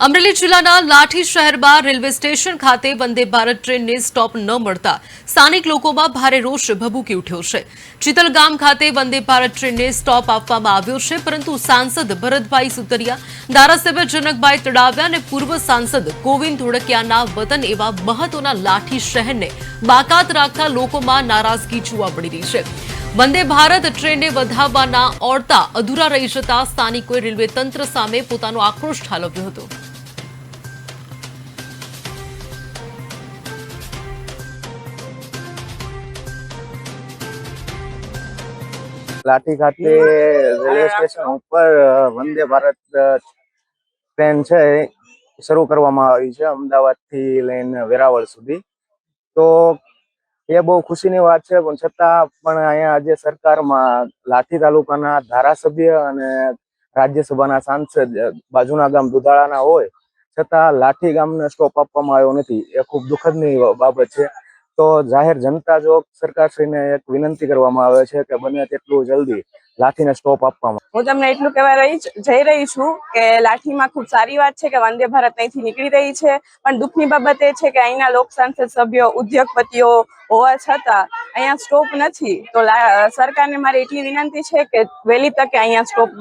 અમરેલી જિલ્લાના લાઠી શહેરમાં railway station ખાતે વંદે ભારત ટ્રેનને સ્ટોપ ન મળતા સ્થાનિક લોકોમાં ભારે રોષ ભભૂકી ઉઠ્યો છે। ચિતલગામ ખાતે વંદે ભારત ટ્રેનને સ્ટોપ આપવામાં આવ્યો છે, પરંતુ સાંસદ ભરતભાઈ સુતરિયા, ધારાસભ્ય જનકભાઈ તડાવિયા અને પૂર્વ સાંસદ ગોવિંદ ધોળકિયાના વતન એવા મહત્વના લાઠી શહેરને બાકાત રાખતા લોકોમાં નારાજગી જોવા મળી રહી છે। વંદે ભારત ટ્રેનને વધાવવાના ઓરતા અધૂરા રહી જતા સ્થાનિકોએ રેલવે તંત્ર સામે પોતાનો આક્રોશ ઠાલવ્યો હતો। લાઠી ખાતે રેલવે સ્ટેશન ઉપર વંદે ભારત ટ્રેન છે શરૂ કરવામાં આવી છે અમદાવાદથી લઈને વેરાવળ સુધી। તો એ બહુ ખુશીની વાત છે, પણ છતાં પણ અહીંયા આજે સરકારમાં લાઠી તાલુકાના ધારાસભ્ય અને રાજ્યસભાના સાંસદ બાજુના ગામ દુધાળાના હોય છતાં લાઠી ગામને સ્ટોપ આપવામાં આવ્યો નથી, એ ખૂબ દુઃખદની બાબત છે। તો જાહેર જનતા જો સરકારશ્રીને એક વિનંતી કરવામાં આવે છે કે બને તેટલું જલ્દી લાઠીને સ્ટોપ આપવામાં। હું તમને એટલું કહેવા જઈ રહી છું કે લાઠીમાં ખૂબ સારી વાત છે કે વંદે ભારત અહીંથી નીકળી રહી છે, પણ દુઃખની બાબત એ છે કે અહીંના લોક સંસદ સભ્યો, ઉદ્યોગપતિઓ હોવા છતાં અહીંયા સ્ટોપ નથી। તો સરકારને મારી એટલી વિનંતી છે કે વહેલી તકે અહીંયા સ્ટોપ